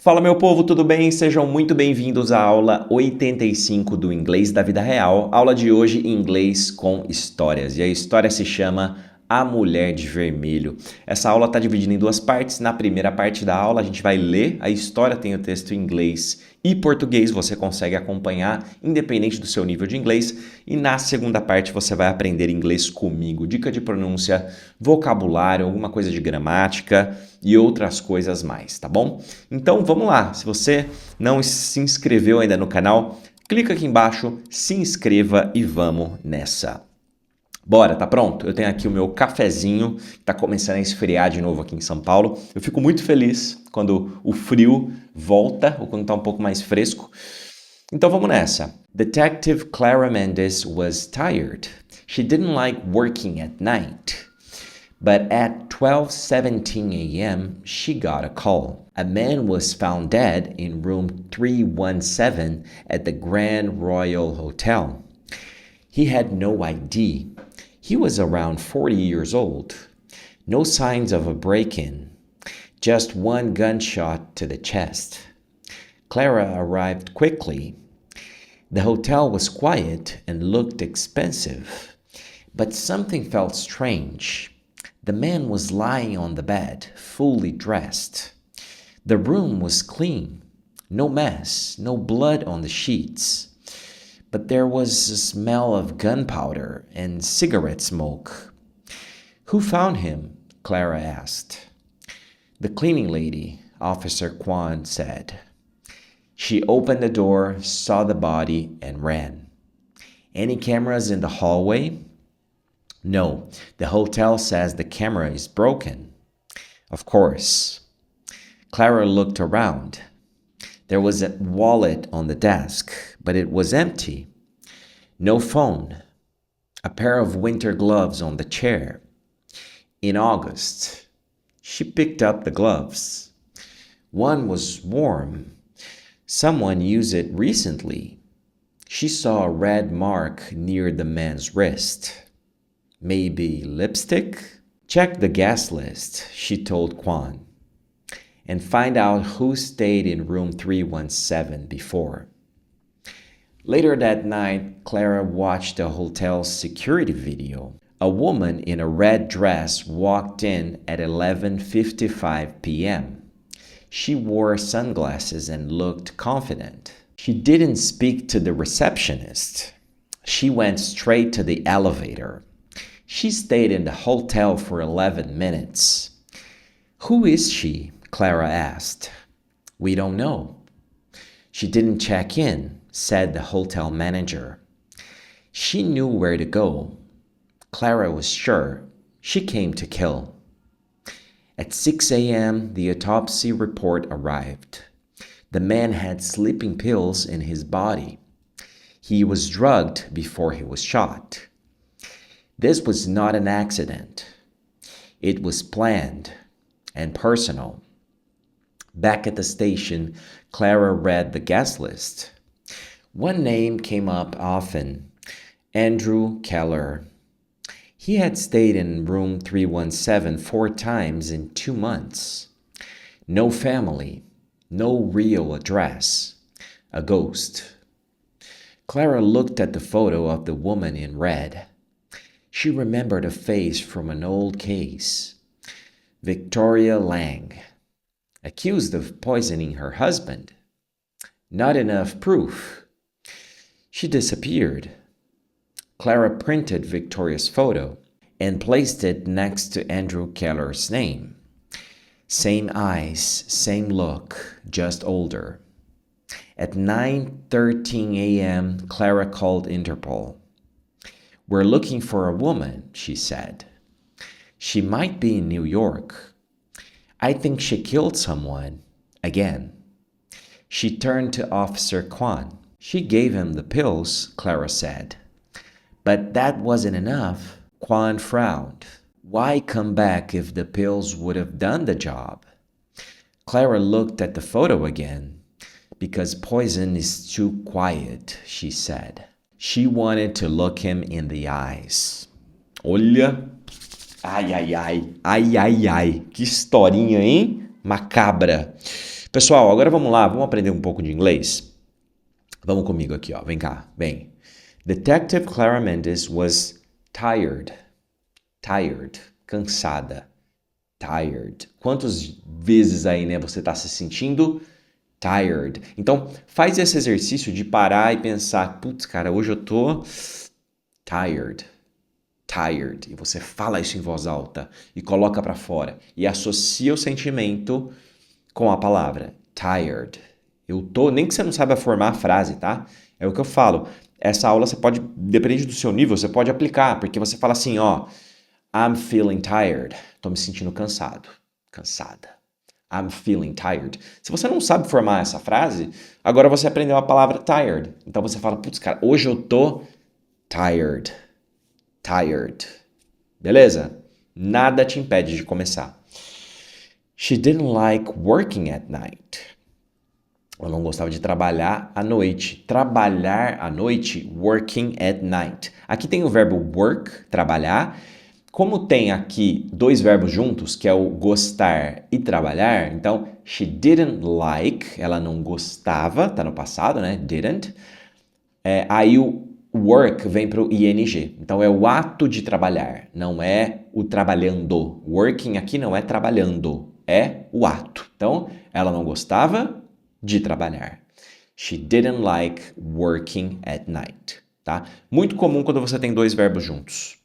Fala meu povo, tudo bem? Sejam muito bem-vindos à aula 85 do Inglês da Vida Real. Aula de hoje em inglês com histórias. E a história se chama A Mulher de Vermelho. Essa aula está dividida em duas partes. Na primeira parte da aula a gente vai ler a história, tem o texto em inglês e português, você consegue acompanhar independente do seu nível de inglês. E na segunda parte você vai aprender inglês comigo. Dica de pronúncia, vocabulário, alguma coisa de gramática e outras coisas mais, tá bom? Então vamos lá, se você não se inscreveu ainda no canal, clica aqui embaixo, se inscreva e vamos nessa. Bora, tá pronto? Eu tenho aqui o meu cafezinho, tá começando a esfriar de novo aqui em São Paulo. Eu fico muito feliz quando o frio volta, ou quando tá um pouco mais fresco. Então vamos nessa. Detective Clara Mendes was tired. She didn't like working at night. But at 12:17 a.m., she got a call. A man was found dead in room 317 at the Grand Royal Hotel. He had no ID. He was around 40 years old. No signs of a break-in. Just one gunshot to the chest. Clara arrived quickly. The hotel was quiet and looked expensive. But something felt strange. The man was lying on the bed, fully dressed. The room was clean. No mess, no blood on the sheets. But there was a smell of gunpowder and cigarette smoke. Who found him? Clara asked. The cleaning lady, Officer Kwan said. She opened the door, saw the body, and ran. Any cameras in the hallway? No, the hotel says the camera is broken. Of course. Clara looked around. There was a wallet on the desk, but it was empty. No phone. A pair of winter gloves on the chair. In August, she picked up the gloves. One was warm. Someone used it recently. She saw a red mark near the man's wrist. Maybe lipstick? Check the guest list, she told Kwan, and find out who stayed in room 317 before. Later that night, Clara watched a hotel's security video. A woman in a red dress walked in at 11:55 p.m. She wore sunglasses and looked confident. She didn't speak to the receptionist. She went straight to the elevator. She stayed in the hotel for 11 minutes. Who is she? Clara asked. We don't know. She didn't check in, said the hotel manager. She knew where to go. Clara was sure she came to kill. At 6 a.m., the autopsy report arrived. The man had sleeping pills in his body. He was drugged before he was shot. This was not an accident. It was planned and personal. Back at the station, Clara read the guest list. One name came up often, Andrew Keller. He had stayed in room 317 4 times in 2 months. No family, no real address, a ghost. Clara looked at the photo of the woman in red. She remembered a face from an old case. Victoria Lang, accused of poisoning her husband. Not enough proof. She disappeared. Clara printed Victoria's photo and placed it next to Andrew Keller's name. Same eyes, same look, just older. At 9:13 a.m., Clara called Interpol. We're looking for a woman, she said. She might be in New York. I think she killed someone, again. She turned to Officer Kwan. She gave him the pills, Clara said. But that wasn't enough. Kwan frowned. Why come back if the pills would have done the job? Clara looked at the photo again. Because poison is too quiet, she said. She wanted to look him in the eyes. Olha, ai, ai, ai, ai, ai, ai, que historinha, hein? Macabra. Pessoal, agora vamos lá, vamos aprender um pouco de inglês? Vamos comigo aqui, ó. Vem cá, vem. Detective Clara Mendes was tired. Tired. Cansada. Tired. Quantas vezes aí, né, você tá se sentindo tired? Então, faz esse exercício de parar e pensar, putz, cara, hoje eu tô tired. Tired. E você fala isso em voz alta e coloca pra fora. E associa o sentimento com a palavra tired. Eu tô, nem que você não saiba formar a frase, tá? É o que eu falo. Essa aula você pode, dependendo do seu nível, você pode aplicar, porque você fala assim, ó, I'm feeling tired. Tô me sentindo cansado, cansada. I'm feeling tired. Se você não sabe formar essa frase, agora você aprendeu a palavra tired. Então você fala, putz, cara, hoje eu tô tired. Tired. Beleza? Nada te impede de começar. She didn't like working at night. Ela não gostava de trabalhar à noite. Trabalhar à noite, working at night. Aqui tem o verbo work, trabalhar. Como tem aqui dois verbos juntos, que é o gostar e trabalhar, então she didn't like, ela não gostava, tá no passado, né? Didn't. Aí o work vem para o ing. Então é o ato de trabalhar, não é o trabalhando. Working aqui não é trabalhando, é o ato. Então ela não gostava de trabalhar. She didn't like working at night, tá? Muito comum quando você tem dois verbos juntos.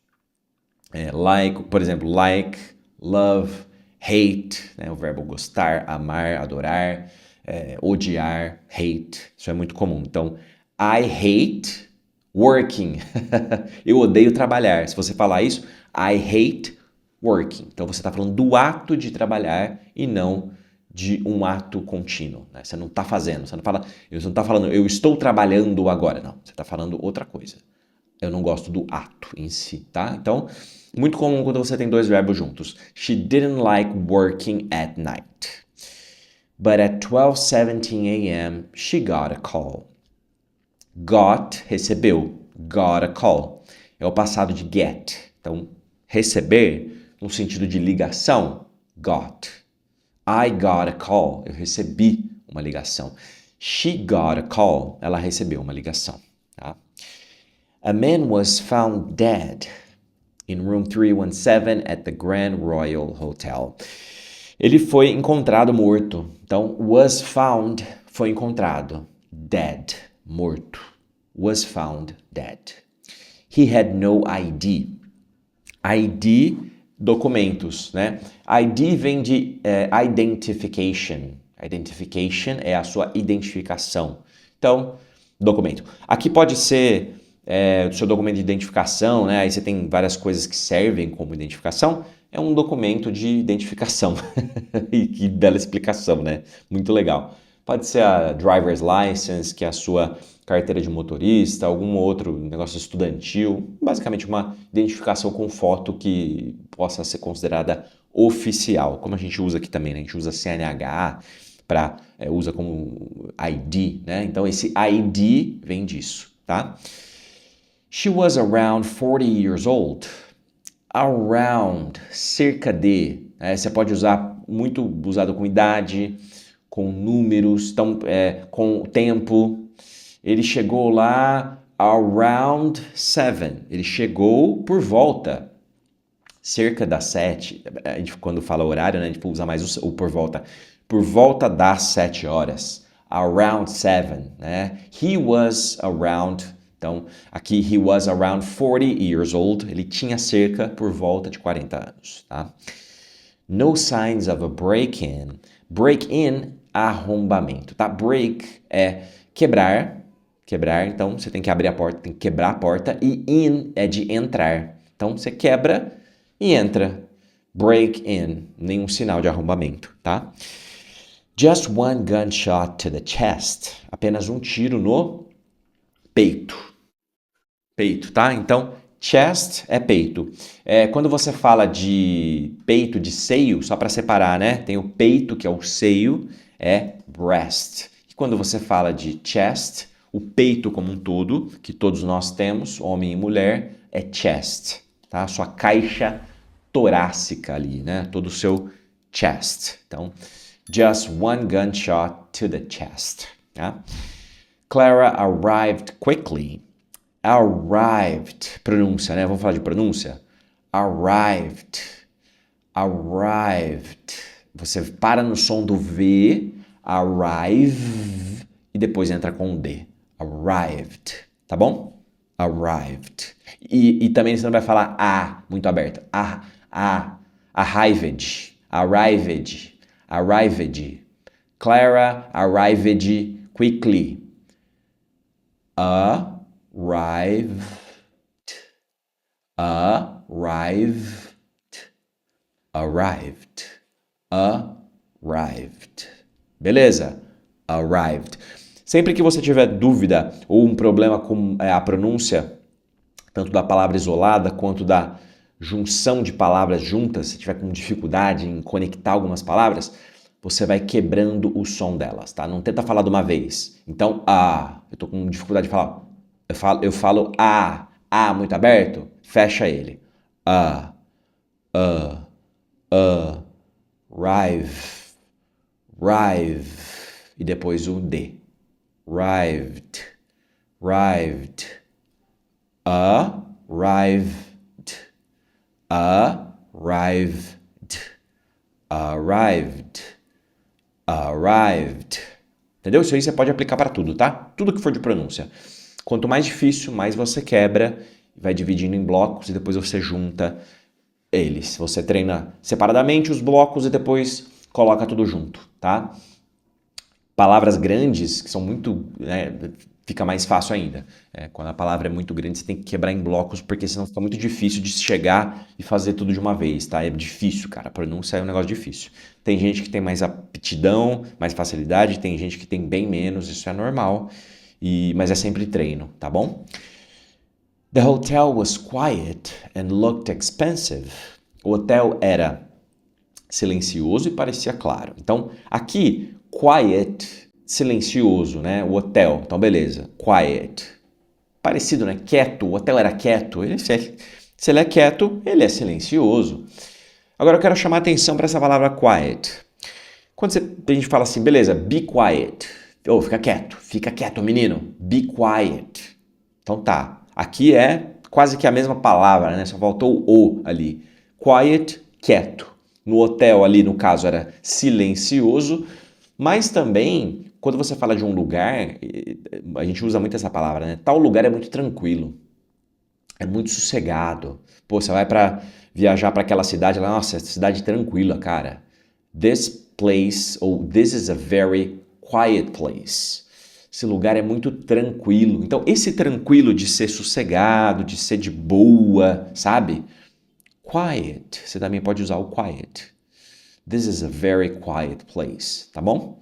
Like, por exemplo, like, love, hate, né? O verbo gostar, amar, adorar, odiar, hate. Isso é muito comum. Então, I hate working. Eu odeio trabalhar. Se você falar isso, I hate working. Então, você está falando do ato de trabalhar e não de um ato contínuo. Né? Você não está fazendo. Você não está falando, eu estou trabalhando agora. Não, você está falando outra coisa. Eu não gosto do ato em si, tá? Então, muito comum quando você tem dois verbos juntos. She didn't like working at night. But at 12:17 a.m., she got a call. Got, recebeu. Got a call. É o passado de get. Então, receber, no sentido de ligação, got. I got a call. Eu recebi uma ligação. She got a call. Ela recebeu uma ligação, tá? A man was found dead in room 317 at the Grand Royal Hotel. Ele foi encontrado morto. Então, was found foi encontrado. Dead, morto. Was found dead. He had no ID. ID, documentos, né? ID vem de identification. Identification é a sua identificação. Então, documento. Aqui pode ser o seu documento de identificação, né? Aí você tem várias coisas que servem como identificação. É um documento de identificação. E que bela explicação, né? Muito legal. Pode ser a driver's license, que é a sua carteira de motorista, algum outro negócio estudantil. Basicamente uma identificação com foto que possa ser considerada oficial. Como a gente usa aqui também, né? A gente usa CNH, usa como ID, né? Então esse ID vem disso, tá? She was around 40 years old. Around, cerca de. Você pode usar, muito usado com idade, com números, então, com o tempo. Ele chegou lá around 7. Ele chegou por volta, cerca das 7. A gente, quando fala horário, né, a gente usa mais o por volta. Por volta das 7 horas. Around 7, né? He was around. Então, aqui, he was around 40 years old. Ele tinha cerca por volta de 40 anos, tá? No signs of a break-in. Break-in, arrombamento, tá? Break é quebrar. Quebrar, então você tem que abrir a porta, tem que quebrar a porta. E in é de entrar. Então, você quebra e entra. Break-in, nenhum sinal de arrombamento, tá? Just one gunshot to the chest. Apenas um tiro no peito. Peito, tá? Então, chest é peito. Quando você fala de peito, de seio, só para separar, né? Tem o peito, que é o seio, é breast. E quando você fala de chest, o peito como um todo, que todos nós temos, homem e mulher, é chest, tá? Sua caixa torácica ali, né? Todo o seu chest. Então, just one gunshot to the chest. Tá? Clara arrived quickly. Arrived. Pronúncia, né? Vamos falar de pronúncia? Arrived. Arrived. Você para no som do V, arrive, e depois entra com o D. Arrived. Tá bom? Arrived. E também você não vai falar A muito aberto. Arrived. Arrived. Arrived. Clara arrived quickly. Arrived. Arrived. Arrived. Arrived. Beleza? Arrived. Sempre que você tiver dúvida ou um problema com a pronúncia, tanto da palavra isolada quanto da junção de palavras juntas, se tiver com dificuldade em conectar algumas palavras, você vai quebrando o som delas, tá? Não tenta falar de uma vez. Então, eu tô com dificuldade de falar. Eu falo muito aberto, fecha ele. Rive, e depois o D. Rived, arrived, arrived. Entendeu? Isso aí você pode aplicar para tudo, tá? Tudo que for de pronúncia. Quanto mais difícil, mais você quebra, vai dividindo em blocos e depois você junta eles. Você treina separadamente os blocos e depois coloca tudo junto, tá? Palavras grandes, que são muito... fica mais fácil ainda. Quando a palavra é muito grande, você tem que quebrar em blocos, porque senão fica muito difícil de chegar e fazer tudo de uma vez, tá? É difícil, cara. A pronúncia é um negócio difícil. Tem gente que tem mais aptidão, mais facilidade, tem gente que tem bem menos, isso é normal, mas é sempre treino, tá bom? The hotel was quiet and looked expensive. O hotel era silencioso e parecia claro. Então, aqui, quiet, silencioso, né? O hotel. Então, beleza. Quiet. Parecido, né? Quieto. O hotel era quieto. Se ele é quieto, ele é silencioso. Agora, eu quero chamar a atenção para essa palavra quiet. Quando a gente fala assim, beleza, be quiet. Fica quieto, menino. Be quiet. Então, tá. Aqui é quase que a mesma palavra, né? Só faltou o ali. Quiet, quieto. No hotel ali, no caso, era silencioso, mas também, quando você fala de um lugar, a gente usa muito essa palavra, né? Tal lugar é muito tranquilo, é muito sossegado. Pô, você vai viajar para aquela cidade, lá, nossa, cidade tranquila, cara. This place, ou this is a very quiet place. Esse lugar é muito tranquilo. Então, esse tranquilo de ser sossegado, de ser de boa, sabe? Quiet. Você também pode usar o quiet. This is a very quiet place, tá bom?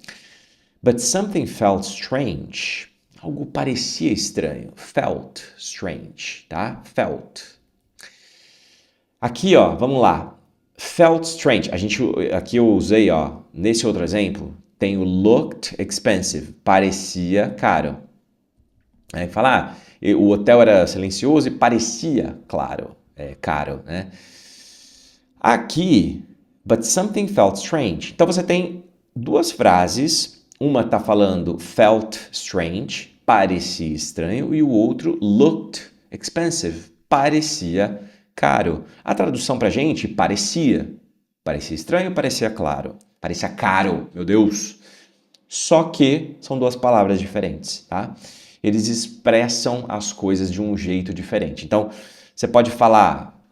But something felt strange. Algo parecia estranho. Felt strange, tá? Felt. Aqui, ó, vamos lá. Felt strange. Aqui eu usei, ó, nesse outro exemplo, tem o looked expensive. Parecia caro. Aí fala, o hotel era silencioso e parecia caro, né? Aqui, but something felt strange. Então você tem duas frases. Uma está falando felt strange, parecia estranho, e o outro looked expensive, parecia caro. A tradução pra gente, parecia estranho, parecia claro, parecia caro, meu Deus. Só que são duas palavras diferentes, tá? Eles expressam as coisas de um jeito diferente. Então, você pode falar,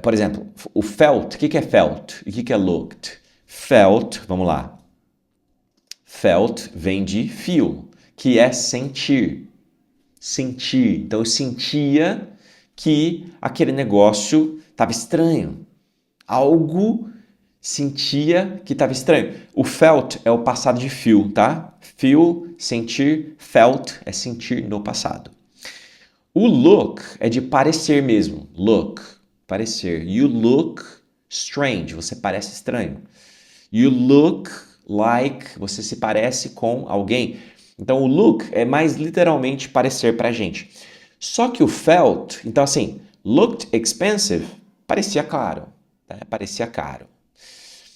por exemplo, o felt, o que é felt e o que é looked? Felt, vamos lá. Felt vem de feel, que é sentir. Sentir. Então, eu sentia que aquele negócio estava estranho. Algo sentia que estava estranho. O felt é o passado de feel, tá? Feel, sentir. Felt é sentir no passado. O look é de parecer mesmo. Look, parecer. You look strange. Você parece estranho. You look like, você se parece com alguém. Então, o look é mais literalmente parecer pra gente. Só que o felt, então assim, looked expensive, parecia caro, né? Parecia caro.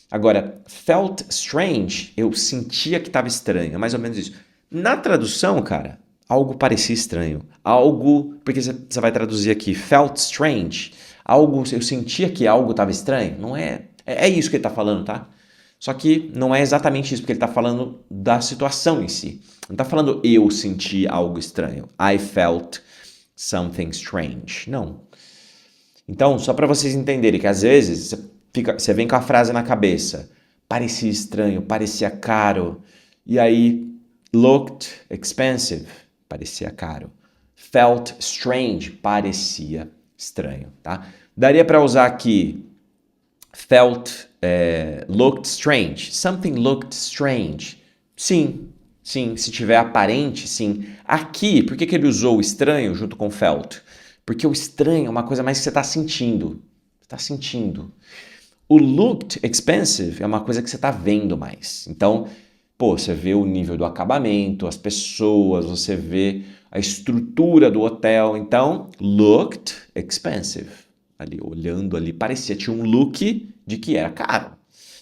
Agora, felt strange, eu sentia que estava estranho, é mais ou menos isso. Na tradução, cara, algo parecia estranho. Algo, porque você vai traduzir aqui, felt strange. Algo, eu sentia que algo estava estranho. Não é, é isso que ele está falando, tá? Só que não é exatamente isso, porque ele está falando da situação em si. Não está falando eu senti algo estranho. I felt something strange. Não. Então, só para vocês entenderem que às vezes você vem com a frase na cabeça, parecia estranho, parecia caro, e aí looked expensive, parecia caro. Felt strange, parecia estranho, tá? Daria para usar aqui looked strange, something looked strange. Sim, sim, se tiver aparente, sim. Aqui, por que ele usou o estranho junto com felt? Porque o estranho é uma coisa mais que você está sentindo. Está sentindo. O looked expensive é uma coisa que você está vendo mais. Então, pô, você vê o nível do acabamento, as pessoas, você vê a estrutura do hotel. Então, looked expensive. Ali, olhando ali, tinha um look de que era caro.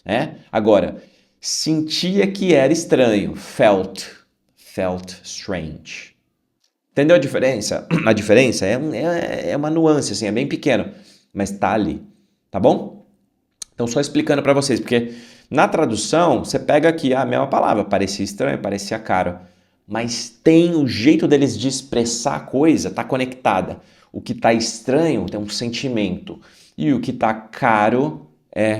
Né? Agora, sentia que era estranho. Felt strange. Entendeu a diferença? A diferença é uma nuance, assim, é bem pequeno, mas tá ali, tá bom? Então, só explicando para vocês, porque na tradução, você pega aqui a mesma palavra, parecia estranho, parecia caro, mas tem o jeito deles de expressar a coisa, tá conectada. O que tá estranho tem um sentimento, e o que tá caro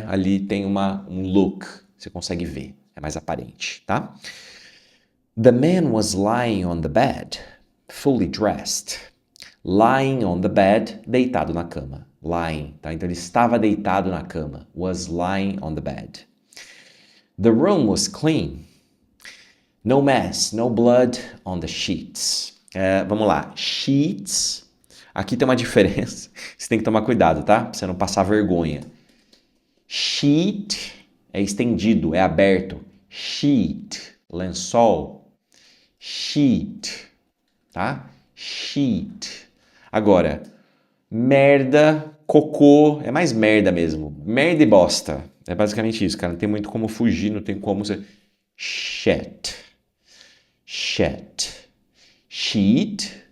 ali tem um look, você consegue ver, é mais aparente, tá? The man was lying on the bed, fully dressed. Lying on the bed, deitado na cama. Lying, tá? Então ele estava deitado na cama. Was lying on the bed. The room was clean. No mess, no blood on the sheets. Vamos lá. Sheets. Aqui tem uma diferença. Você tem que tomar cuidado, tá? Pra você não passar vergonha. Sheet é estendido, é aberto. Sheet, lençol. Sheet, tá? Sheet. Agora, merda, cocô, é mais merda mesmo. Merda e bosta. É basicamente isso, cara. Não tem muito como fugir, não tem como você... Shit. Shit. Sheet.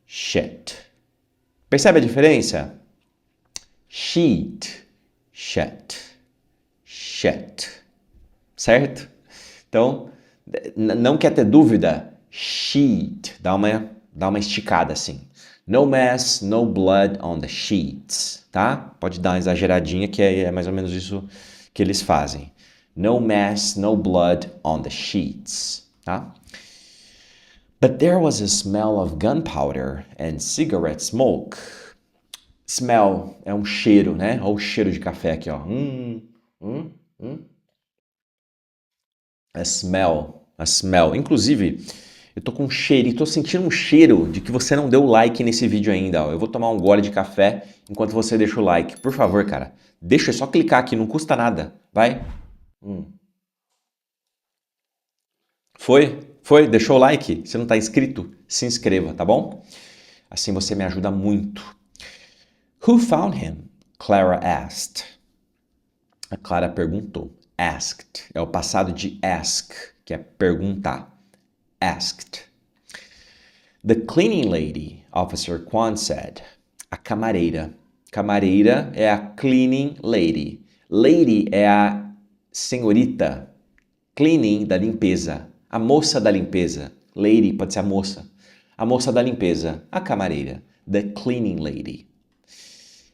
Shit. Percebe a diferença? Sheet. Shit. Shit. Certo? Então, não quer ter dúvida? Sheet. Dá uma esticada assim. No mess, no blood on the sheets, tá? Pode dar uma exageradinha que é mais ou menos isso que eles fazem. No mess, no blood on the sheets, tá? But there was a smell of gunpowder and cigarette smoke. Smell é um cheiro, né? Olha o cheiro de café aqui, ó. A smell. Inclusive, eu tô com um cheiro, tô sentindo um cheiro de que você não deu like nesse vídeo ainda. Ó. Eu vou tomar um gole de café enquanto você deixa o like. Por favor, cara, deixa, é só clicar aqui, não custa nada. Vai. Foi? Deixou o like? Se não tá inscrito, se inscreva, tá bom? Assim você me ajuda muito. Who found him? Clara asked. A Clara perguntou. Asked é o passado de ask, que é perguntar. Asked. The cleaning lady, Officer Quan said. A camareira. Camareira é a cleaning lady. Lady é a senhorita. Cleaning da limpeza. A moça da limpeza. Lady pode ser a moça. A moça da limpeza. A camareira. The cleaning lady.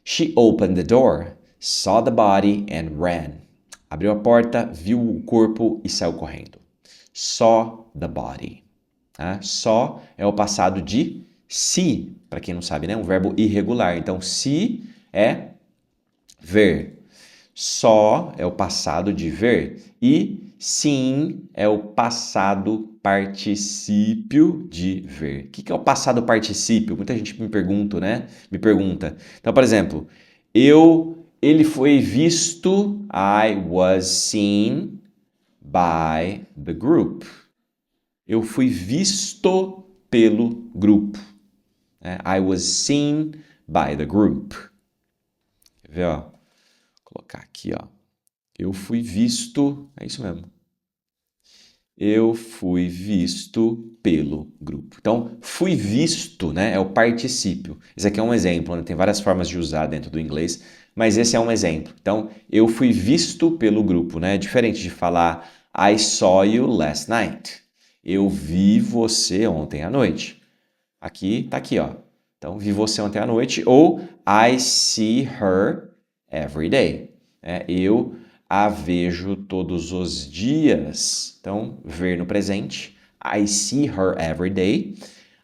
She opened the door, saw the body and ran. Abriu a porta, viu o corpo e saiu correndo. Saw the body. Saw é o passado de see, para quem não sabe, né? Um verbo irregular. Então, see é ver. Saw é o passado de ver. E seen é o passado particípio de ver. O que é o passado particípio? Muita gente me pergunta, né? Então, por exemplo, ele foi visto, I was seen by the group. Eu fui visto pelo grupo. I was seen by the group. Quer ver, ó? Vou colocar aqui, ó. Eu fui visto, é isso mesmo. Eu fui visto pelo grupo. Então, fui visto, né, é o particípio. Esse aqui é um exemplo, né? Tem várias formas de usar dentro do inglês, mas esse é um exemplo. Então, eu fui visto pelo grupo, né? É diferente de falar I saw you last night. Eu vi você ontem à noite. Aqui, tá aqui, ó. Então, vi você ontem à noite. Ou I see her every day. Eu a vejo todos os dias. Então, ver no presente. I see her every day.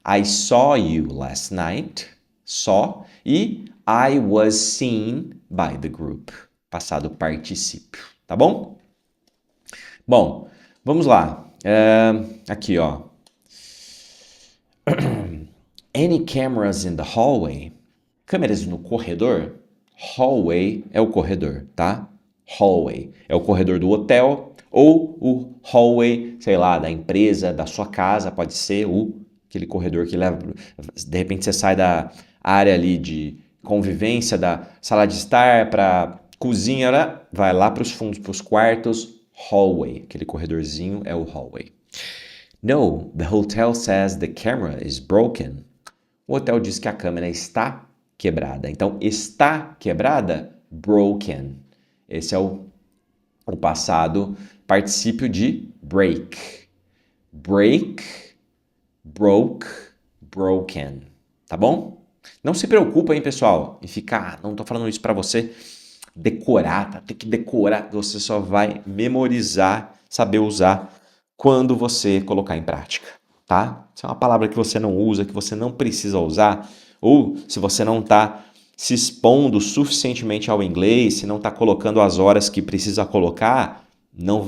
I saw you last night. Saw. E I was seen by the group. Passado particípio. Tá bom? Bom, vamos lá. Aqui, ó. Any cameras in the hallway? Câmeras no corredor? Hallway é o corredor, tá? Hallway é o corredor do hotel ou o hallway, sei lá, da empresa, da sua casa, pode ser aquele corredor que leva, de repente você sai da área ali de convivência, da sala de estar para cozinha, né? Vai lá para os fundos, para os quartos, hallway, aquele corredorzinho é o hallway. No, the hotel says the camera is broken. O hotel diz que a câmera está quebrada. Então, está quebrada, broken. Esse é o passado particípio de break. Break, broke, broken. Tá bom? Não se preocupa, hein, pessoal, em ficar, não tô falando isso para você decorar, tá? Tem que decorar, você só vai memorizar, saber usar quando você colocar em prática, tá? Se é uma palavra que você não usa, que você não precisa usar, ou se você não está se expondo suficientemente ao inglês, se não está colocando as horas que precisa colocar, não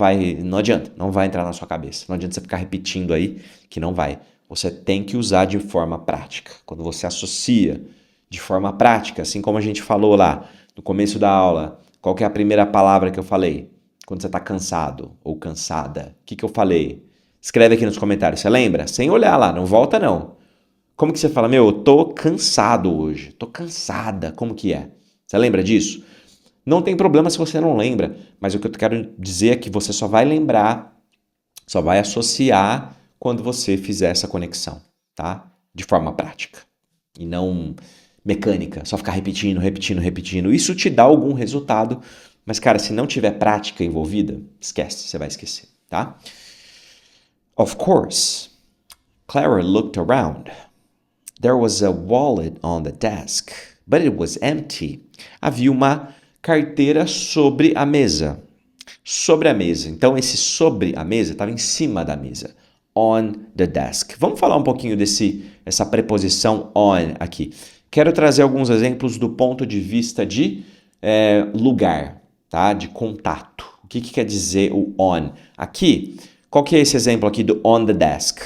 adianta, não vai entrar na sua cabeça. Não adianta você ficar repetindo aí que não vai. Você tem que usar de forma prática. Quando você associa de forma prática, assim como a gente falou lá no começo da aula, qual que é a primeira palavra que eu falei? Quando você está cansado ou cansada. O que eu falei? Escreve aqui nos comentários. Você lembra? Sem olhar lá, não volta não. Como que você fala? Meu, eu tô cansado hoje. Tô cansada. Como que é? Você lembra disso? Não tem problema se você não lembra, mas o que eu quero dizer é que você só vai lembrar, só vai associar quando você fizer essa conexão, tá? De forma prática e não mecânica, só ficar repetindo, repetindo, repetindo. Isso te dá algum resultado, mas, cara, se não tiver prática envolvida, esquece, você vai esquecer, tá? Of course, Clara looked around. There was a wallet on the desk, but it was empty. Havia uma carteira sobre a mesa. Sobre a mesa. Então, esse sobre a mesa estava em cima da mesa. On the desk. Vamos falar um pouquinho essa preposição on aqui. Quero trazer alguns exemplos do ponto de vista de lugar, tá? De contato. O que quer dizer o on? Aqui, qual que é esse exemplo aqui do on the desk?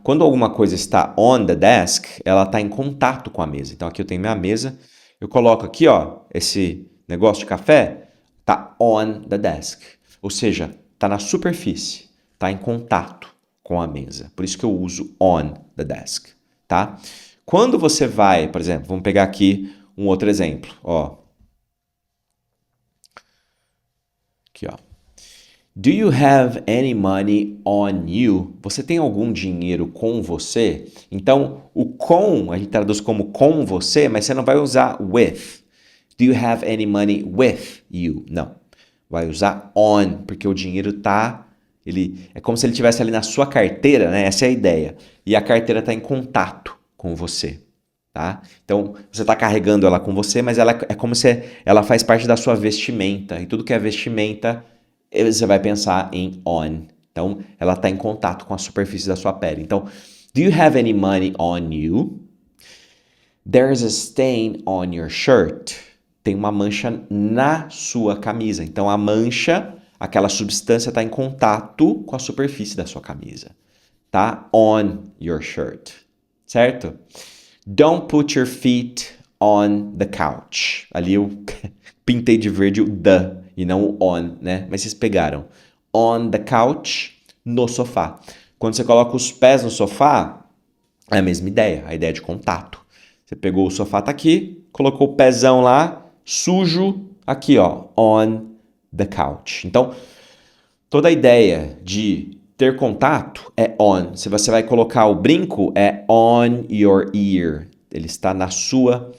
Quando alguma coisa está on the desk, ela está em contato com a mesa. Então, aqui eu tenho minha mesa, eu coloco aqui, ó, esse negócio de café, está on the desk. Ou seja, está na superfície, está em contato com a mesa. Por isso que eu uso on the desk, tá? Quando você vai, por exemplo, vamos pegar aqui um outro exemplo, ó. Aqui, ó. Do you have any money on you? Você tem algum dinheiro com você? Então, o com, a gente traduz como com você, mas você não vai usar with. Do you have any money with you? Não. Vai usar on, porque o dinheiro é como se ele estivesse ali na sua carteira, né? Essa é a ideia. E a carteira está em contato com você, tá? Então, você está carregando ela com você, mas ela é como se ela faz parte da sua vestimenta. E tudo que é vestimenta, você vai pensar em on. Então, ela está em contato com a superfície da sua pele. Então, do you have any money on you? There's a stain on your shirt. Tem uma mancha na sua camisa. Então, a mancha, aquela substância está em contato com a superfície da sua camisa. Tá? On your shirt. Certo? Don't put your feet on the couch. Ali eu pintei de verde o the e não o on, né? Mas vocês pegaram. On the couch, no sofá. Quando você coloca os pés no sofá, é a mesma ideia, a ideia de contato. Você pegou o sofá, tá aqui, colocou o pezão lá, Sujo, aqui, ó, on the couch. Então, toda a ideia de ter contato é on. Se você vai colocar o brinco, é on your ear. Ele está na sua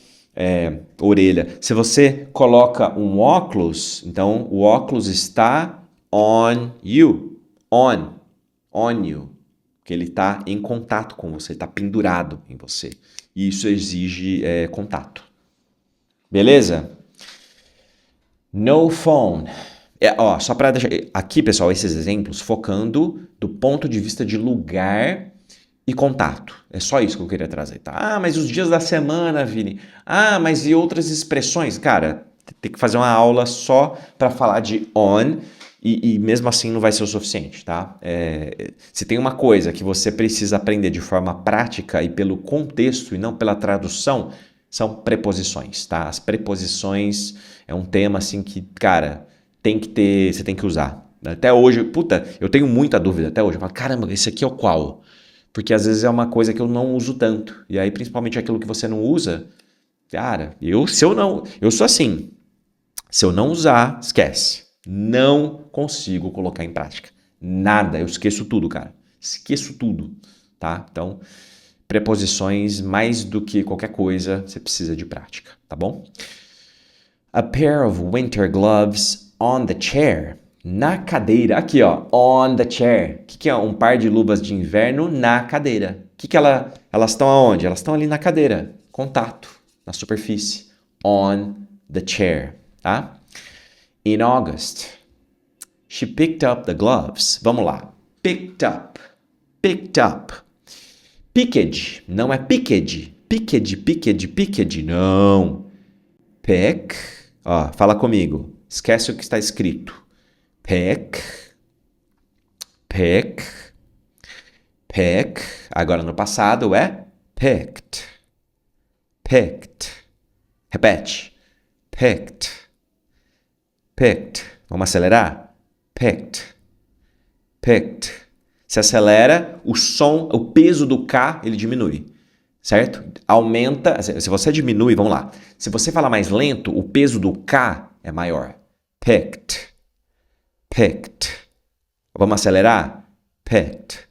orelha. Se você coloca um óculos, então o óculos está on you. On you. Porque ele está em contato com você, está pendurado em você. E isso exige contato. Beleza? No phone. Só para deixar aqui, pessoal, esses exemplos focando do ponto de vista de lugar e contato. É só isso que eu queria trazer, tá? Ah, mas os dias da semana, Vini. Ah, mas e outras expressões? Cara, tem que fazer uma aula só para falar de on e mesmo assim não vai ser o suficiente, tá? Se tem uma coisa que você precisa aprender de forma prática e pelo contexto e não pela tradução, são preposições, tá? As preposições é um tema assim que, cara, você tem que usar. Até hoje, eu tenho muita dúvida até hoje. Eu falo, caramba, esse aqui é o qual? Porque às vezes é uma coisa que eu não uso tanto. E aí, principalmente aquilo que você não usa, cara, eu sou assim. Se eu não usar, esquece. Não consigo colocar em prática. Nada, eu esqueço tudo, cara. Esqueço tudo, tá? Então, preposições, mais do que qualquer coisa, você precisa de prática, tá bom? A pair of winter gloves on the chair. Na cadeira. Aqui, ó. On the chair. O que é um par de luvas de inverno na cadeira? Elas estão aonde? Elas estão ali na cadeira. Contato. Na superfície. On the chair. Tá? In August, she picked up the gloves. Vamos lá. Picked up. Picked up. Picked. Não é picked. Picked. Não. Pick. Ó, fala comigo. Esquece o que está escrito. Pick. Agora no passado é picked. Repete. Picked. Vamos acelerar? Picked. Se acelera, o som, o peso do K, ele diminui. Certo? Aumenta. Se você diminui, vamos lá. Se você falar mais lento, o peso do K é maior. Picked. Vamos acelerar? Picked.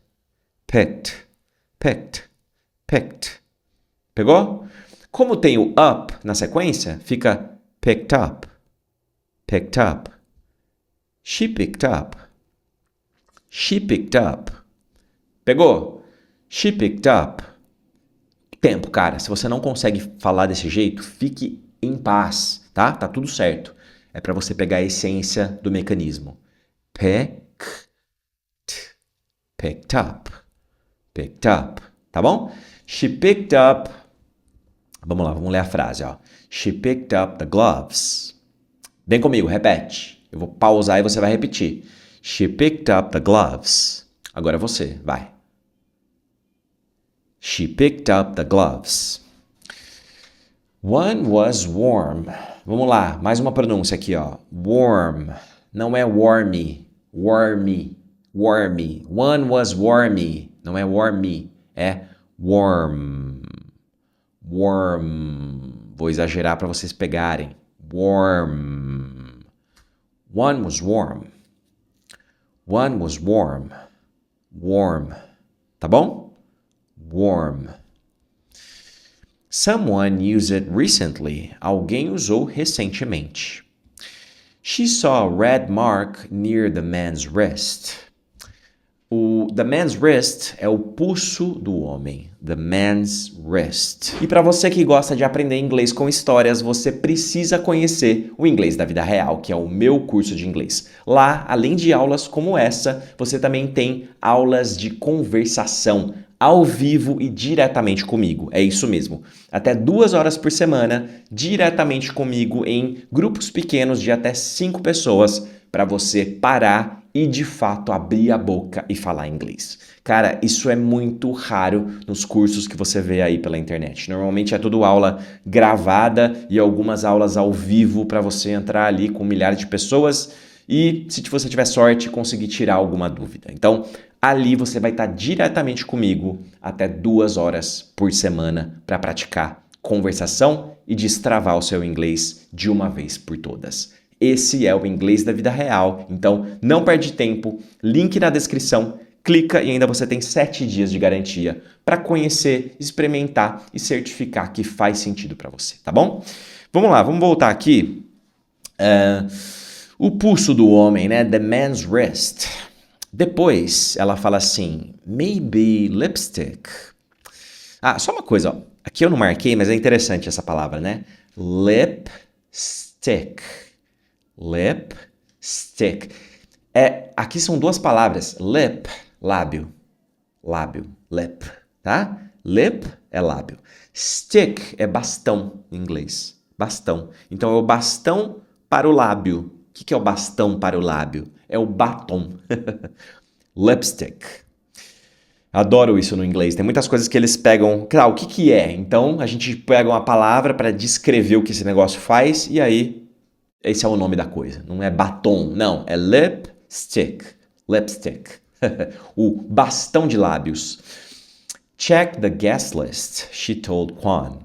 Pegou? Como tem o up na sequência, fica picked up. She picked up. Pegou? She picked up. Tempo, cara. Se você não consegue falar desse jeito, fique em paz, tá? Tá tudo certo. É para você pegar a essência do mecanismo. Picked up. Tá bom? She picked up. Vamos lá, vamos ler a frase, ó. She picked up the gloves. Vem comigo, repete. Eu vou pausar e você vai repetir. She picked up the gloves. Agora você, vai. She picked up the gloves. One was warm. Vamos lá, mais uma pronúncia aqui, ó. Warm. Não é warmy. Warmy. One was warmy. Não é warmy. É warm. Vou exagerar para vocês pegarem. Warm. One was warm. Warm. Tá bom? Warm. Someone used it recently. Alguém usou recentemente. She saw a red mark near the man's wrist. O the man's wrist é o pulso do homem. The man's wrist. E para você que gosta de aprender inglês com histórias, você precisa conhecer o Inglês da Vida Real, que é o meu curso de inglês. Lá, além de aulas como essa, você também tem aulas de conversação ao vivo e diretamente comigo. É isso mesmo. Até 2 horas por semana, diretamente comigo em grupos pequenos de até 5 pessoas para você parar e de fato abrir a boca e falar inglês. Cara, isso é muito raro nos cursos que você vê aí pela internet. Normalmente é tudo aula gravada e algumas aulas ao vivo para você entrar ali com milhares de pessoas e, se você tiver sorte, conseguir tirar alguma dúvida. Então, ali você vai estar diretamente comigo até 2 horas por semana para praticar conversação e destravar o seu inglês de uma vez por todas. Esse é o Inglês da Vida Real, então não perde tempo, link na descrição, clica e ainda você tem 7 dias de garantia para conhecer, experimentar e certificar que faz sentido para você, tá bom? Vamos lá, vamos voltar aqui. O pulso do homem, né? The man's wrist. Depois ela fala assim, maybe lipstick. Ah, só uma coisa, ó. Aqui eu não marquei, mas é interessante essa palavra, né? Lipstick. Lipstick. Aqui são 2 palavras. Lip, lábio. Lábio, lip, tá? Lip é lábio. Stick é bastão em inglês. Bastão. Então é o bastão para o lábio. O que é o bastão para o lábio? É o batom. Lipstick. Adoro isso no inglês. Tem muitas coisas que eles pegam. Claro, o que é? Então a gente pega uma palavra para descrever o que esse negócio faz e aí esse é o nome da coisa. Não é batom, não. É lipstick. Lipstick. O bastão de lábios. Check the guest list, she told Quan.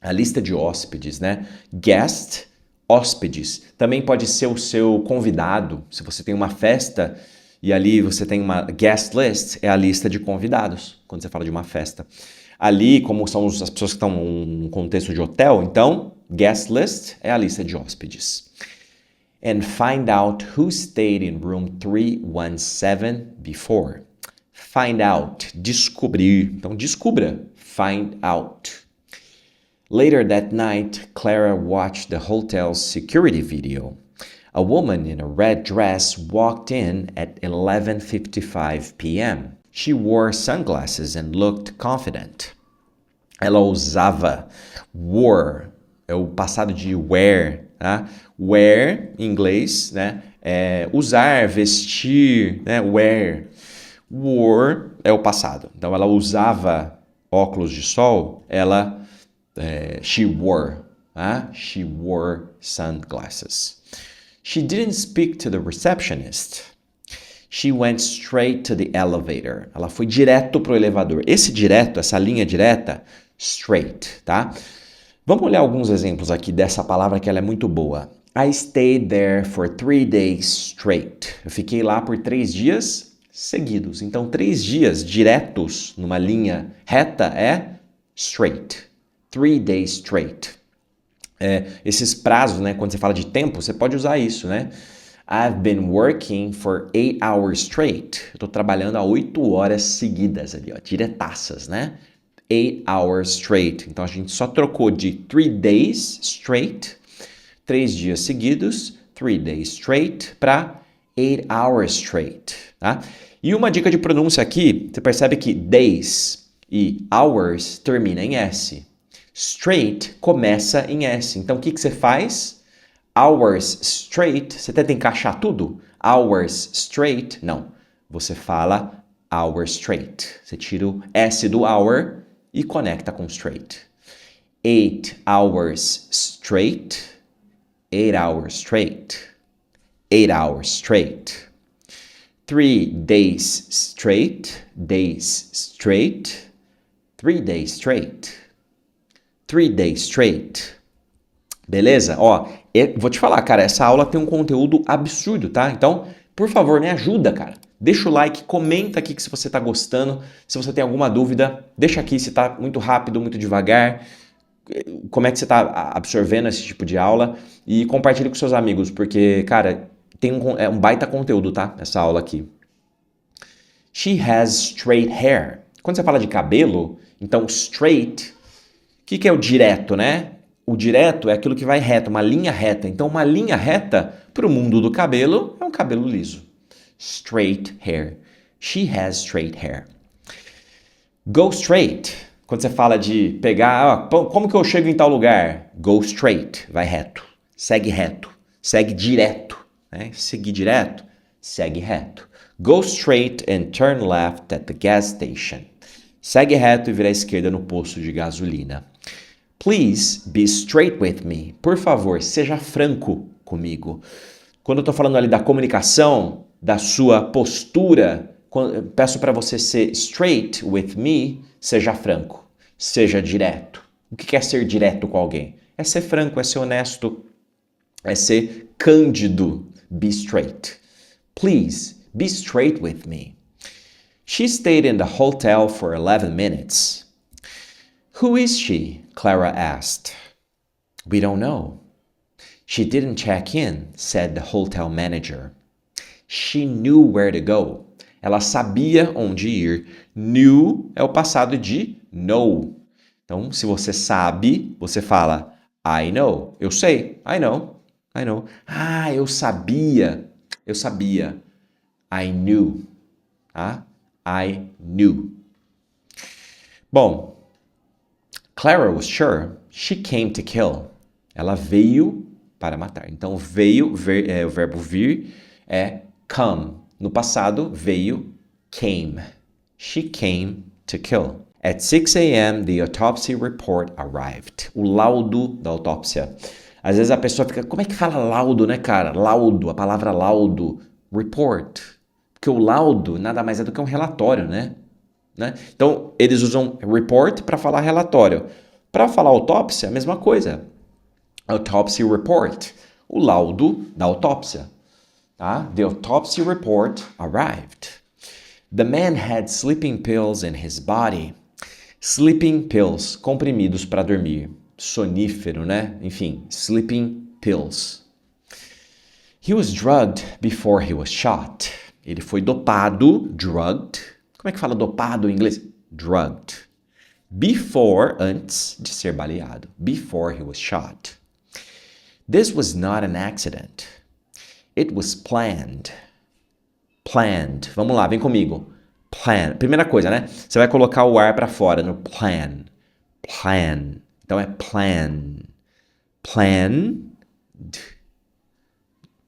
A lista de hóspedes, né? Guest, hóspedes. Também pode ser o seu convidado. Se você tem uma festa e ali você tem uma guest list, é a lista de convidados, quando você fala de uma festa. Ali, como são as pessoas que estão num contexto de hotel, então, guest list é a lista de hóspedes. And find out who stayed in room 317 before. Find out, descobrir. Então, descubra. Find out. Later that night, Clara watched the hotel's security video. A woman in a red dress walked in at 11:55 p.m. She wore sunglasses and looked confident. Ela usava, wore, é o passado de wear, tá? Wear, em inglês, né? É usar, vestir, né? Wear. Wore é o passado. Então, ela usava óculos de sol, she wore, tá? She wore sunglasses. She didn't speak to the receptionist. She went straight to the elevator. Ela foi direto pro elevador. Esse direto, essa linha direta, straight, tá? Vamos olhar alguns exemplos aqui dessa palavra que ela é muito boa. I stayed there for 3 days straight. Eu fiquei lá por 3 dias seguidos. Então, 3 dias diretos numa linha reta é straight. 3 days straight. Esses prazos, né? Quando você fala de tempo, você pode usar isso, né? I've been working for 8 hours straight. Eu tô trabalhando há 8 horas seguidas ali, ó, diretaças, né? 8 hours straight. Então a gente só trocou de 3 days straight, 3 dias seguidos, 3 days straight, para 8 hours straight, tá? E uma dica de pronúncia aqui, você percebe que days e hours termina em S. Straight começa em S. Então o que você faz? Hours straight, você tenta encaixar tudo? Hours straight, não. Você fala hours straight. Você tira o S do hour e conecta com straight. 8 hours straight. 8 hours straight. 8 hours straight. 3 days straight. Days straight. 3 days straight. 3 days straight. Beleza? Ó, vou te falar, cara, essa aula tem um conteúdo absurdo, tá? Então, por favor, me ajuda, cara. Deixa o like, comenta aqui se você tá gostando. Se você tem alguma dúvida, deixa aqui se tá muito rápido, muito devagar. Como é que você tá absorvendo esse tipo de aula. E compartilhe com seus amigos, porque, cara, tem um baita conteúdo, tá? Essa aula aqui. She has straight hair. Quando você fala de cabelo, então straight, o que é o direto, né? O direto é aquilo que vai reto, uma linha reta. Então, uma linha reta para o mundo do cabelo é um cabelo liso. Straight hair. She has straight hair. Go straight. Quando você fala de pegar, como que eu chego em tal lugar? Go straight. Vai reto. Segue reto. Segue direto. Né? Seguir direto. Segue reto. Go straight and turn left at the gas station. Segue reto e vira à esquerda no posto de gasolina. Please be straight with me. Por favor, seja franco comigo. Quando eu estou falando ali da comunicação, da sua postura, peço para você ser straight with me, seja franco, seja direto, O que é ser direto com alguém? É ser franco, é ser honesto, é ser cândido. Be straight. Please, be straight with me. She stayed in the hotel for 11 minutes. Who is she? Clara asked. We don't know. She didn't check in, said the hotel manager. She knew where to go. Ela sabia onde ir. Knew é o passado de know. Então, se você sabe, você fala I know. Eu sei. I know. I know. Ah, eu sabia. Eu sabia. I knew. Tá? I knew. Bom, Clara was sure she came to kill. Ela veio para matar. Então, veio, o verbo vir é come. No passado, veio, came. She came to kill. At 6 a.m., the autopsy report arrived. O laudo da autópsia. Às vezes a pessoa fica, como é que fala laudo, né, cara? Laudo, a palavra laudo, report. Porque o laudo nada mais é do que um relatório, né? Então, eles usam report para falar relatório. Para falar autópsia, a mesma coisa. Autopsy report. O laudo da autópsia. Tá? The autopsy report arrived. The man had sleeping pills in his body. Sleeping pills, comprimidos para dormir. Sonífero, né? Enfim, sleeping pills. He was drugged before he was shot. Ele foi dopado, drugged. Como é que fala dopado em inglês? Drugged. Before, antes de ser baleado. Before he was shot. This was not an accident. It was planned. Planned. Vamos lá, vem comigo. Plan. Primeira coisa, né? Você vai colocar o ar para fora no plan. Plan. Então é plan. Planned.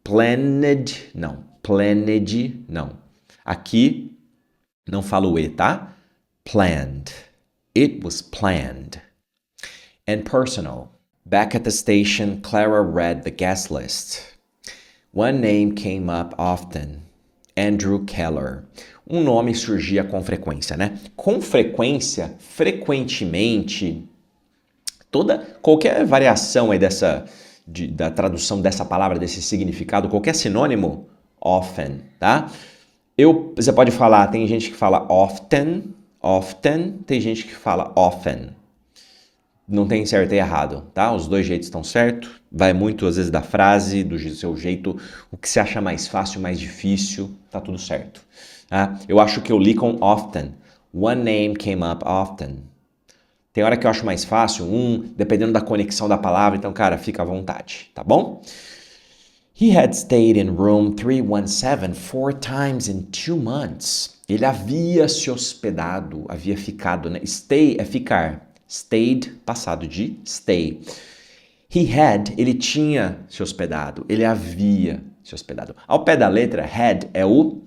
Planned. Não. Planned. Não. Aqui não falo E, tá? Planned. It was planned. And personal. Back at the station, Clara read the guest list. One name came up often. Andrew Keller. Um nome surgia com frequência, né? Com frequência, frequentemente, qualquer variação aí da tradução dessa palavra, desse significado, qualquer sinônimo, often, tá? Você pode falar, tem gente que fala often, tem gente que fala often. Não tem certo e errado, tá? Os dois jeitos estão certos. Vai muito, às vezes, da frase, do seu jeito. O que você acha mais fácil, mais difícil, tá tudo certo. Tá? Eu acho que eu li com often. One name came up often. Tem hora que eu acho mais fácil, dependendo da conexão da palavra. Então, cara, fica à vontade, tá bom? He had stayed in room 317 4 times in 2 months. Ele havia se hospedado, havia ficado, né? Stay é ficar. Stayed, passado de stay. Ele tinha se hospedado. Ele havia se hospedado. Ao pé da letra, had é o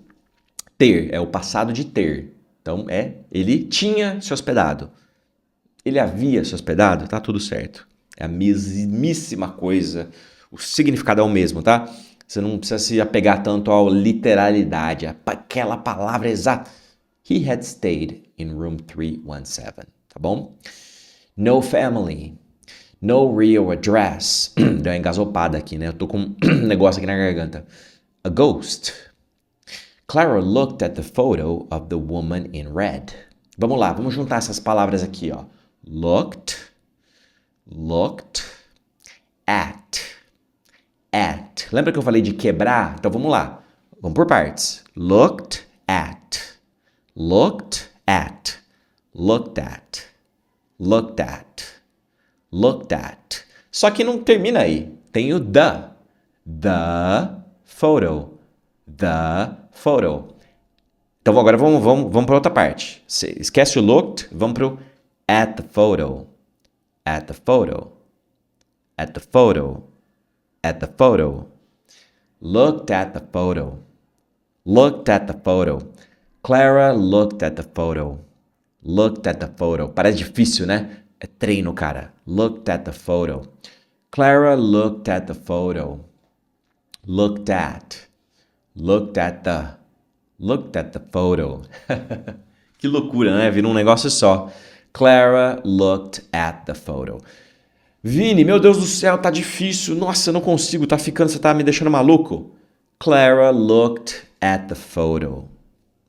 ter, é o passado de ter. Então, ele tinha se hospedado. Ele havia se hospedado, tá tudo certo. É a mesmíssima coisa. O significado é o mesmo, tá? Você não precisa se apegar tanto à literalidade, aquela palavra exata. He had stayed in room 317, tá bom? No family. No real address. Deu uma engasopada aqui, né? Eu tô com um negócio aqui na garganta. A ghost. Clara looked at the photo of the woman in red. Vamos lá, vamos juntar essas palavras aqui, ó. Looked, at. Lembra que eu falei de quebrar? Então vamos lá. Vamos por partes. Looked at. Só que não termina aí. Tem o the. The photo. Então agora vamos para outra parte. Esquece o looked, vamos para o at the photo. Looked at the photo. Clara looked at the photo. Parece difícil, né? É treino, cara. Looked at the photo. Clara looked at the photo. Looked at the photo. Que loucura, né? Vira um negócio só. Clara looked at the photo. Vini, meu Deus do céu, tá difícil. Nossa, eu não consigo, tá ficando, você tá me deixando maluco. Clara looked at the photo.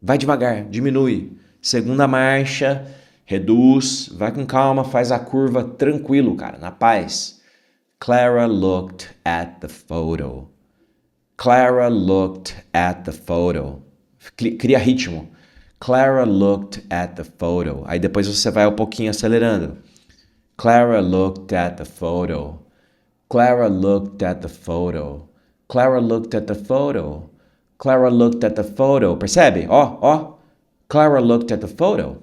Vai devagar, diminui. Segunda marcha, reduz, vai com calma, faz a curva tranquilo, cara, na paz. Clara looked at the photo. Clara looked at the photo. Cria ritmo. Clara looked at the photo. Aí depois você vai um pouquinho acelerando. Clara looked at the photo. Clara looked at the photo. Clara looked at the photo. Clara looked at the photo. Percebe? Ó. Clara looked at the photo.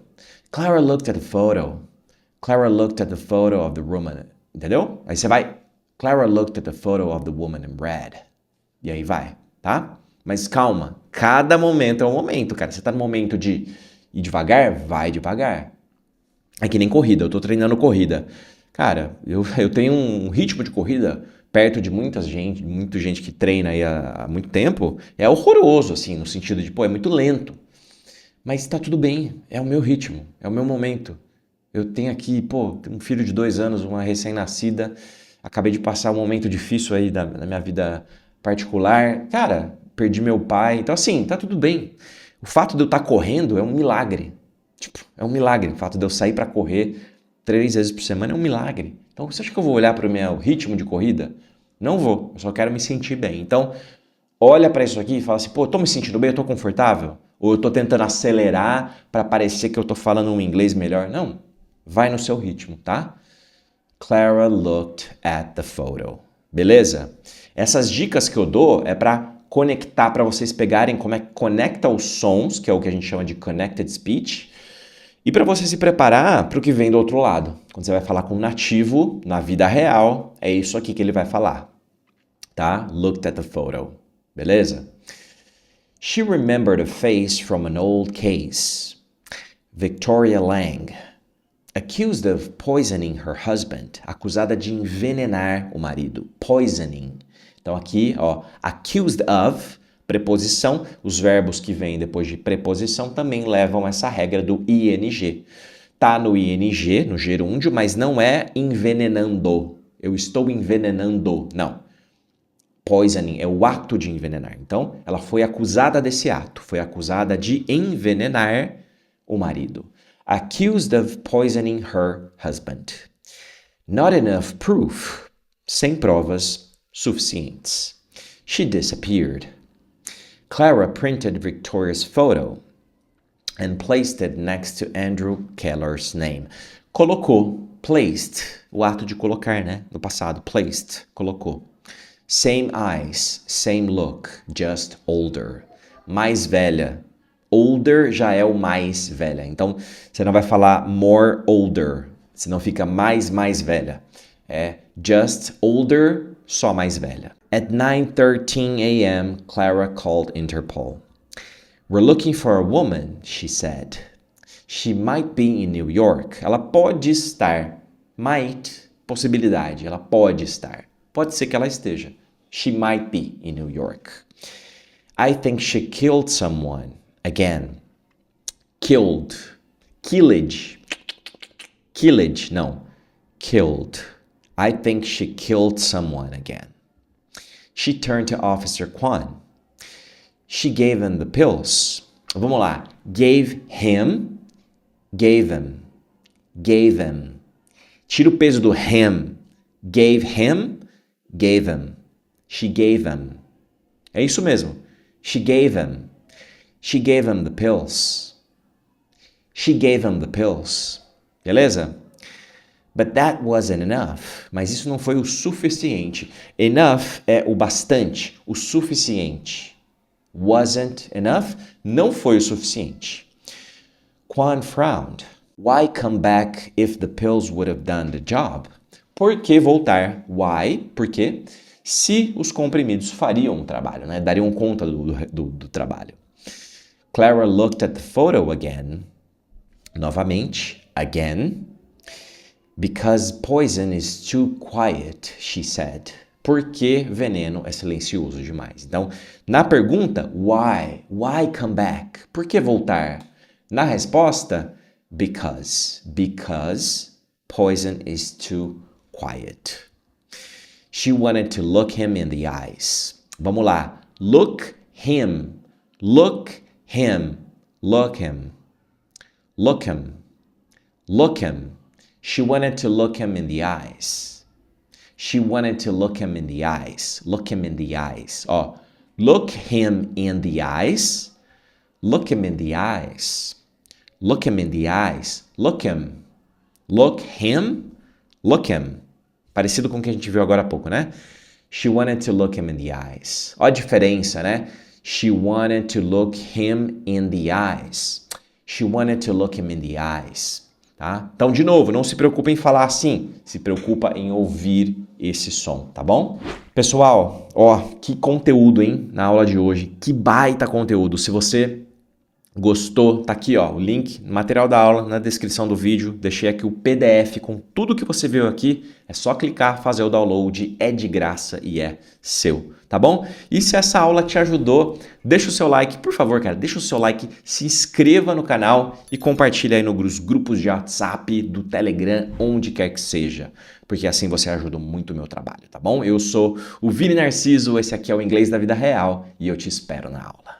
Clara looked at the photo. Clara looked at the photo of the woman. Entendeu? Aí você vai. Clara looked at the photo of the woman in red. E aí vai, tá? Mas calma. Cada momento é um momento, cara. Você tá no momento de ir devagar? Vai devagar. É que nem corrida. Eu tô treinando corrida. Cara, eu tenho um ritmo de corrida perto de muita gente que treina aí há muito tempo. É horroroso, assim, no sentido de, pô, é muito lento. Mas tá tudo bem, é o meu ritmo, é o meu momento. Eu tenho aqui, pô, um filho de 2 anos, uma recém-nascida, acabei de passar um momento difícil aí da minha vida particular. Cara, perdi meu pai, então assim, tá tudo bem. O fato de eu estar correndo é um milagre. Tipo, é um milagre. O fato de eu sair para correr 3 vezes por semana é um milagre. Então, você acha que eu vou olhar para o meu ritmo de corrida? Não vou, eu só quero me sentir bem. Então, olha para isso aqui e fala assim, pô, eu tô me sentindo bem, eu tô confortável? Ou eu tô tentando acelerar para parecer que eu tô falando um inglês melhor? Não, vai no seu ritmo, tá? Clara looked at the photo. Beleza? Essas dicas que eu dou é para conectar, para vocês pegarem como é que conecta os sons, que é o que a gente chama de connected speech, e para você se preparar para o que vem do outro lado. Quando você vai falar com um nativo, na vida real, é isso aqui que ele vai falar. Tá? Looked at the photo. Beleza? She remembered a face from an old case. Victoria Lang, accused of poisoning her husband. Acusada de envenenar o marido. Poisoning. Então aqui, ó, accused of, preposição, os verbos que vêm depois de preposição também levam essa regra do ing. Tá no ing, no gerúndio, mas não é envenenando. Eu estou envenenando. Não. Poisoning é o ato de envenenar. Então, ela foi acusada desse ato. Foi acusada de envenenar o marido. Accused of poisoning her husband. Not enough proof. Sem provas suficientes. She disappeared. Clara printed Victoria's photo and placed it next to Andrew Keller's name. Colocou, placed, o ato de colocar, né? No passado, placed, colocou. Same eyes, same look, just older. Mais velha. Older já é o mais velha. Então, você não vai falar more older, senão fica mais velha. É just older, só mais velha. At 9:13 a.m., Clara called Interpol. We're looking for a woman, she said. She might be in New York. Ela pode estar. Might, possibilidade. Ela pode estar. Pode ser que ela esteja. She might be in New York. I think she killed someone. Again. Killed. Killage. Killage, não. Killed. I think she killed someone again. She turned to Officer Kwan. She gave him the pills. Vamos lá. Gave him. Gave him. Gave him. Tira o peso do him. Gave him. Gave him. She gave him. É isso mesmo. She gave him. She gave him the pills. She gave him the pills. Beleza? But that wasn't enough. Mas isso não foi o suficiente. Enough é o bastante, o suficiente. Wasn't enough, não foi o suficiente. Kwan frowned. Why come back if the pills would have done the job? Por que voltar? Why? Por quê? Se os comprimidos fariam o trabalho, né? Dariam conta do trabalho. Clara looked at the photo again. Novamente, again. Because poison is too quiet, she said. Porque veneno é silencioso demais. Então, na pergunta, why? Why come back? Por que voltar? Na resposta, Because Poison is too quiet. She wanted to look him in the eyes. Vamos lá. Look him. Look him. Look him. Look him. Look him. She wanted to look him in the eyes. She wanted to look him in the eyes. Look him in the eyes. Ó, look him in the eyes. Look him in the eyes. Look him in the eyes. Look him. Look him. Look him. Parecido com o que a gente viu agora há pouco, né? She wanted to look him in the eyes. Ó a diferença, né? She wanted to look him in the eyes. She wanted to look him in the eyes. Tá? Então, de novo, não se preocupe em falar assim. Se preocupa em ouvir esse som, tá bom? Pessoal, ó, que conteúdo, hein? Na aula de hoje. Que baita conteúdo. Se você gostou, tá aqui, ó, o link, material da aula na descrição do vídeo. Deixei aqui o PDF com tudo que você viu aqui. É só clicar, fazer o download, é de graça e é seu, tá bom? E se essa aula te ajudou, deixa o seu like, por favor, cara, deixa o seu like, se inscreva no canal e compartilha aí nos grupos de WhatsApp, do Telegram, onde quer que seja, porque assim você ajuda muito o meu trabalho, tá bom? Eu sou o Vini Narciso, esse aqui é o Inglês da Vida Real e eu te espero na aula.